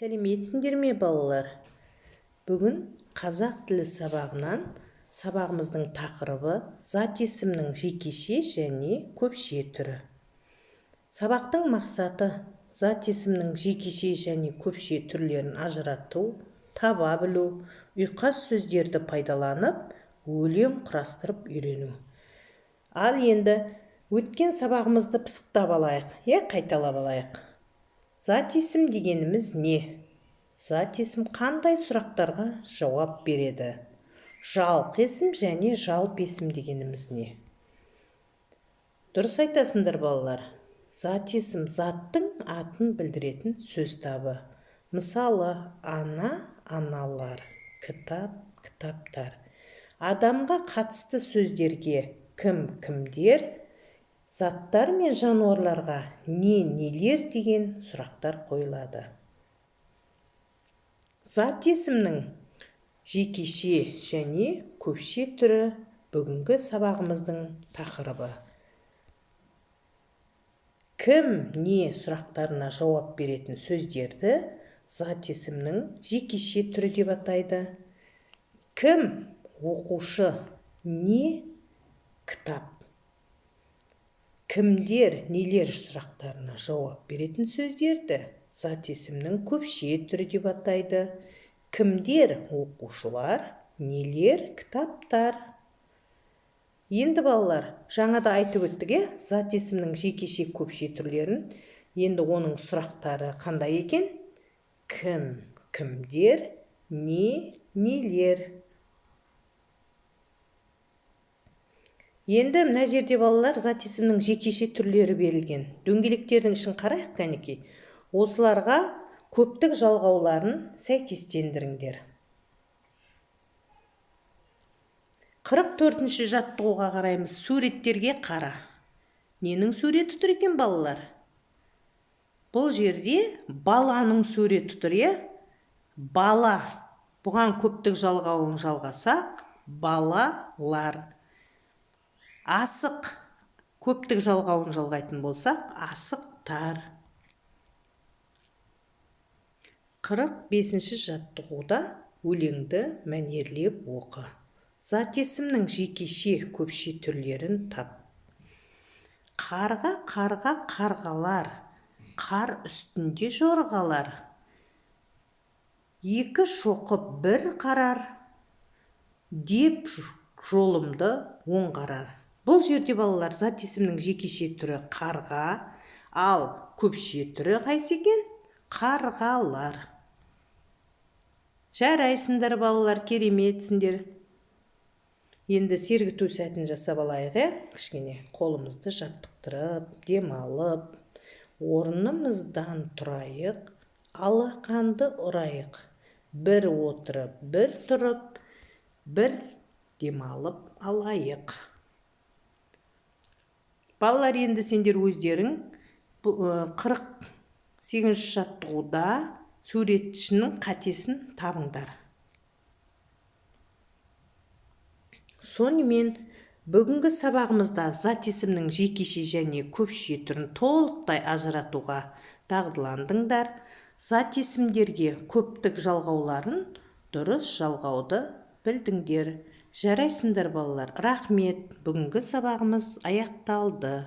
Сәлеметсіңдер ме балалар? Бүгін қазақ тілі сабағымыздың тақырыбы зат есімнің жекеше және көпше түрі. Сабақтың мақсаты зат есімнің жекеше және көпше түрлерін ажырату, таба білу, ұйқас сөздерді пайдаланып, өлең құрастырып үйрену. Ал енді өткен сабағымызды пысықтап алайық, қайталап алайық. Зат есім дегеніміз не? Зат есім қандай сұрақтарға жауап береді? Жалқы есім және жалпы есім дегеніміз не? Дұрыс айтасыңдар балалар. Зат есім заттың атын білдіретін сөз табы. Мысалы, ана, аналар, кітап, кітаптар. Адамға қатысты сөздерге кім, кімдер, заттар мен жануарларға не, нелер деген сұрақтар қойылады. Зат есімнің жекеше және көпше түрі бүгінгі сабағымыздың тақырыбы. Кім, не сұрақтарына жауап беретін сөздерді зат есімнің жекеше түрі деп атайды. Кім, оқушы, не, кітап. Кімдер, нелер сұрақтарына жауап беретін сөздерді зат есімнің көпше түрі деп атайды. Кімдер, оқушылар, нелер, кітаптар. Енді балалар, жаңада айтып өттік, зат есімнің жекеше көпше түрлерін. Енді оның сұрақтары қандай екен? Кім, кімдер, не, нелер. Енді мына жерде балалар зат есімнің жекеше түрлері берілген. Дөңгелектердің ішін қарайық кәнекей. Осыларға көптік жалғауларын сәйкестендіріңдер. 44-ші жаттығуға қараймыз. Суреттерге қара. Ненің суреті тұр екен балалар? Бұл жерде баланың суреті тұр, Бала. Бұған көптік жалғауын жалғасақ, балалар. Асық. Көптік жалғауын жалғайтын болсақ, асықтар. 45-ші жаттығуда өлеңді мәнерлеп оқы. Зат есімнің жекеше көпше түрлерін тап. Қарға, қарға, қарғалар. Қар үстінде жорғалар. Екі шоқып бір қарар. Деп жолымды оң қарар. Бұл жерде балалар зат есімнің жекеше түрі қарға, ал көпше түрі қайсы екен? Қарғалар. Жарайсыңдар балалар, кереметсіңдер. Енді сергіту сәтін жасап алайық, кішкене қолымызды жаттықтырып, демалып, орнымыздан тұрайық, алақанды ұрайық. Бір отырып, бір тұрып, бір демалып алайық. Балалар, енді сендер өздерің 48-ші жаттығуда суретшінің қатесін табыңдар. Сонымен бүгінгі сабағымызда зат есімнің жекеше және көпше түрін толықтай ажыратуға дағдыландыңдар. Зат есімдерге көптік жалғауларын дұрыс жалғауды білдіңдер. Жарайсыңдар балалар, рахмет. Бүгінгі сабағымыз аяқталды.